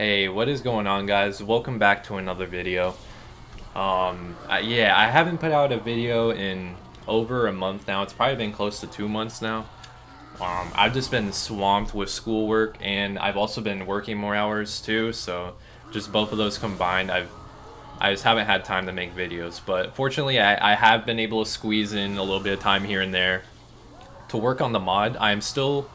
Hey, what is going on, guys? Welcome back to another video. I haven't put out a video in over a month now. It's probably been close to 2 months now. I've just been swamped with schoolwork, and I've also been working more hours too. So, just both of those combined, I just haven't had time to make videos. But fortunately, I have been able to squeeze in a little bit of time here and there to work on the mod. I'm still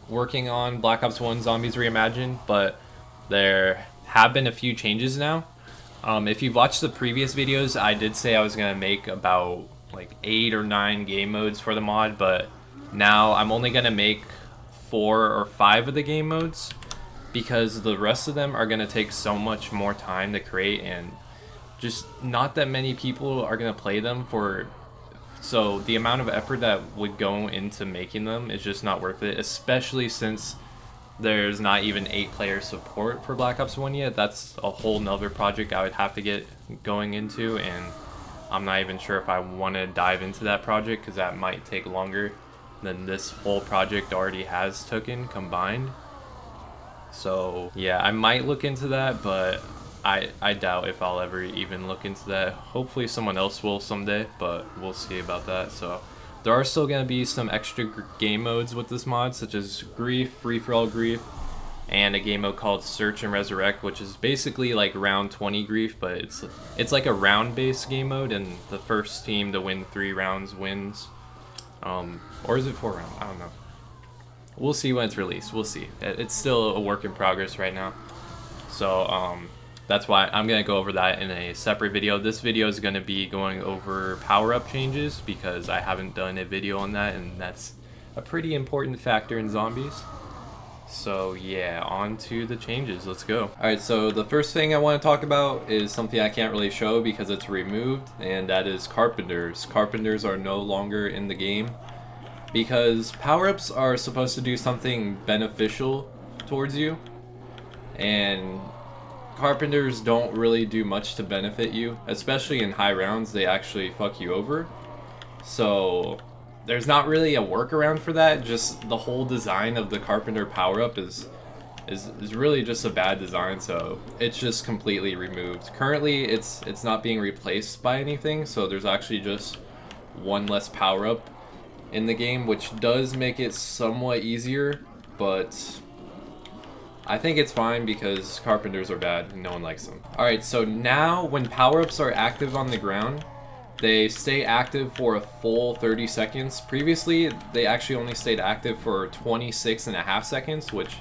working on Black Ops 1 Zombies Reimagined, but there have been a few changes now. If you've watched the previous videos, I did say I was going to make about like 8 or 9 game modes for the mod, but now I'm only going to make 4 or 5 of the game modes because the rest of them are going to take so much more time to create, and just not that many people are going to play them for. So the amount of effort that would go into making them is just not worth it, especially since there's not even 8-player support for Black Ops 1 yet. That's a whole nother project I would have to get going into, and I'm not even sure if I want to dive into that project because that might take longer than this whole project already has taken combined. So yeah, I might look into that, but I doubt if I'll ever even look into that. Hopefully someone else will someday, but we'll see about that. So there are still going to be some extra game modes with this mod, such as Grief, Free-for-all Grief, and a game mode called Search and Resurrect, which is basically like round 20 Grief, but it's like a round-based game mode, and the first team to win 3 rounds wins. Or is it 4 rounds? I don't know. We'll see when it's released. We'll see. It's still a work in progress right now. So, that's why I'm going to go over that in a separate video. This video is going to be going over power-up changes because I haven't done a video on that, and that's a pretty important factor in zombies. So yeah, on to the changes. Let's go. Alright, so the first thing I want to talk about is something I can't really show because it's removed, and that is carpenters. Carpenters are no longer in the game because power-ups are supposed to do something beneficial towards you, and carpenters don't really do much to benefit you, especially in high rounds. They actually fuck you over. So there's not really a workaround for that. Just the whole design of the carpenter power-up is really just a bad design, so it's just completely removed. Currently it's not being replaced by anything, so there's actually just one less power-up in the game, which does make it somewhat easier, but I think it's fine because carpenters are bad and no one likes them. Alright, so now when power-ups are active on the ground, they stay active for a full 30 seconds. Previously, they actually only stayed active for 26.5 seconds, which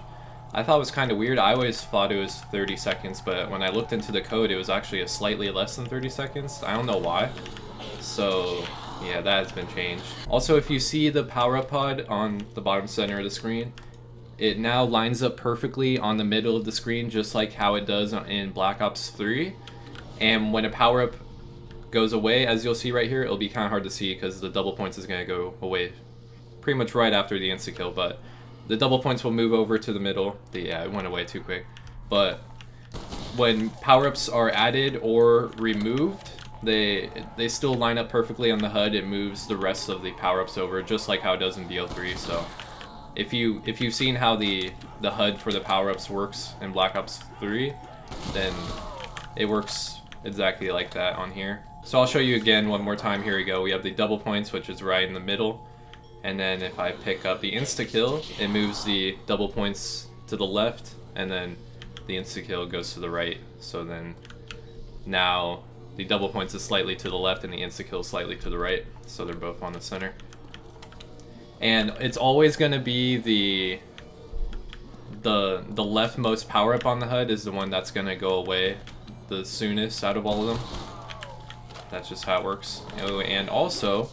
I thought was kind of weird. I always thought it was 30 seconds, but when I looked into the code, it was actually a slightly less than 30 seconds. I don't know why. So yeah, that has been changed. Also, if you see the power-up pod on the bottom center of the screen, it now lines up perfectly on the middle of the screen, just like how it does in Black Ops 3. And when a power-up goes away, as you'll see right here, it'll be kind of hard to see because the double points is going to go away pretty much right after the insta-kill, but the double points will move over to the middle. Yeah, it went away too quick. But when power-ups are added or removed, they still line up perfectly on the HUD. It moves the rest of the power-ups over, just like how it does in BO3. So if you've seen how the HUD for the power-ups works in Black Ops 3, then it works exactly like that on here. So I'll show you again one more time. Here we go. We have the double points, which is right in the middle, and then if I pick up the insta-kill, it moves the double points to the left, and then the insta-kill goes to the right. So then now the double points is slightly to the left and the insta-kill is slightly to the right, so they're both on the center. And it's always going to be the leftmost power-up on the HUD is the one that's going to go away the soonest out of all of them. That's just how it works. And also,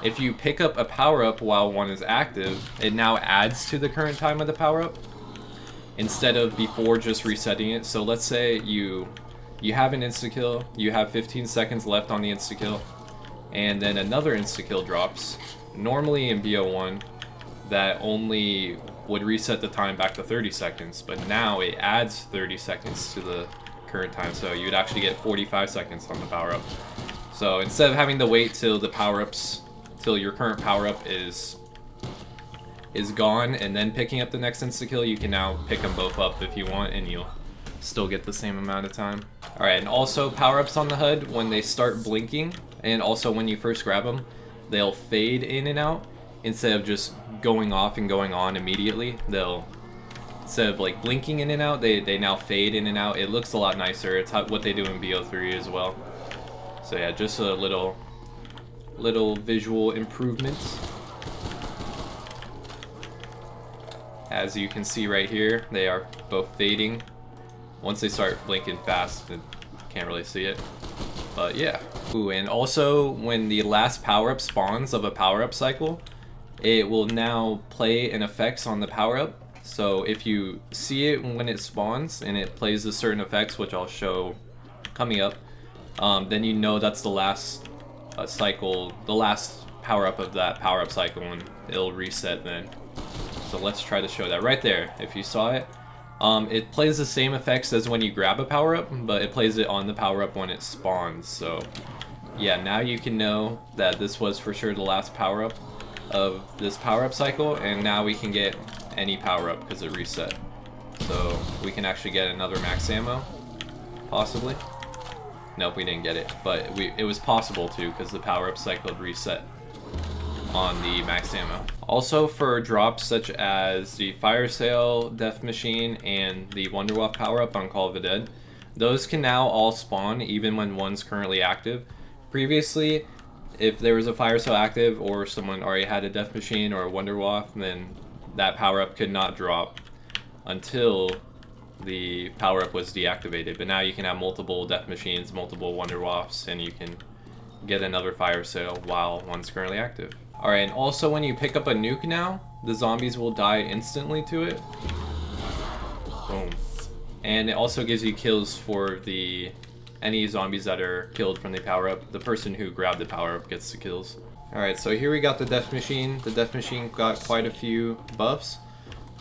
if you pick up a power-up while one is active, it now adds to the current time of the power-up instead of before just resetting it. So let's say you have an insta-kill, you have 15 seconds left on the insta-kill, and then another insta-kill drops. Normally in BO1, that only would reset the time back to 30 seconds, but now it adds 30 seconds to the current time, so you'd actually get 45 seconds on the power-up. So instead of having to wait till the power-ups, till your current power-up is gone and then picking up the next insta-kill, you can now pick them both up if you want, and still get the same amount of time. Alright, and also power-ups on the HUD, when they start blinking, and also when you first grab them, they'll fade in and out instead of just going off and going on immediately. They'll, instead of like blinking in and out, they now fade in and out. It looks a lot nicer. It's what they do in BO3 as well. So yeah, just a little visual improvements. As you can see right here, they are both fading. Once they start blinking fast, you can't really see it. But yeah. Ooh, and also when the last power-up spawns of a power-up cycle, it will now play an effects on the power-up. So if you see it when it spawns and it plays the certain effects, which I'll show coming up, then you know that's the last cycle, the last power-up of that power-up cycle, and it'll reset then. So let's try to show that right there. If you saw it, it plays the same effects as when you grab a power-up, but it plays it on the power-up when it spawns. So yeah, now you can know that this was for sure the last power-up of this power-up cycle, and now we can get any power-up because it reset. So we can actually get another max ammo, possibly. Nope, we didn't get it, but it was possible to because the power-up cycle had reset on the max ammo. Also for drops such as the Fire Sale, Death Machine, and the Wonderwaff power-up on Call of the Dead, those can now all spawn even when one's currently active. Previously, if there was a Fire Sale active or someone already had a Death Machine or a Wonderwaff, then that power-up could not drop until the power-up was deactivated. But now you can have multiple Death Machines, multiple Wonderwaffs, and you can get another Fire Sale while one's currently active. Alright, and also when you pick up a nuke now, the zombies will die instantly to it. Boom. And it also gives you kills for any zombies that are killed from the power-up. The person who grabbed the power-up gets the kills. Alright, so here we got the Death Machine. The Death Machine got quite a few buffs.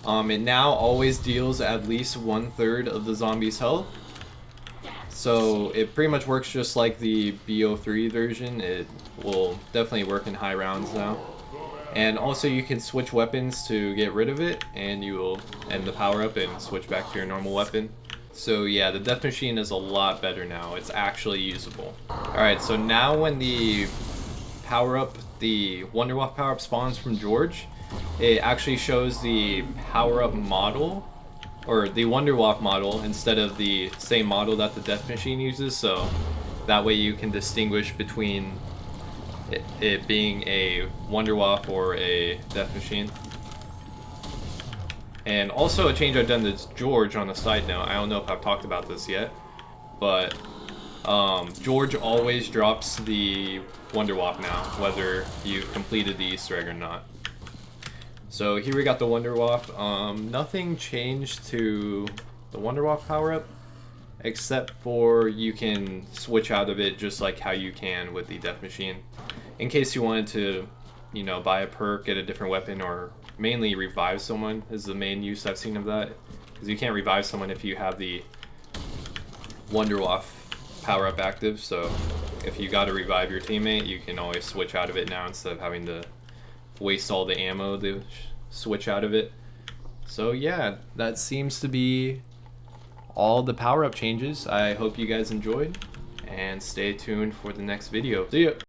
It now always deals at least 1/3 of the zombie's health. So it pretty much works just like the BO3 version. It will definitely work in high rounds now. And also you can switch weapons to get rid of it, and you will end the power up and switch back to your normal weapon. So yeah, the Death Machine is a lot better now. It's actually usable. Alright, so now when the power-up, the Wonderwaff power-up spawns from George, it actually shows the power-up model, or the Wonderwaff model, instead of the same model that the Death Machine uses, so that way you can distinguish between it being a Wonderwaff or a Death Machine. And also a change I've done to George on a side note, I don't know if I've talked about this yet, but George always drops the Wonderwaff now, whether you've completed the Easter egg or not. So here we got the Wonderwaff. Nothing changed to the Wonderwaff power-up, except for you can switch out of it just like how you can with the Death Machine. In case you wanted to, you know, buy a perk, get a different weapon, or mainly revive someone is the main use I've seen of that. Because you can't revive someone if you have the Wonderwaff power-up active, so if you gotta revive your teammate, you can always switch out of it now instead of having to waste all the ammo to switch out of it. So yeah, that seems to be all the power-up changes. I hope you guys enjoyed, and stay tuned for the next video. See ya!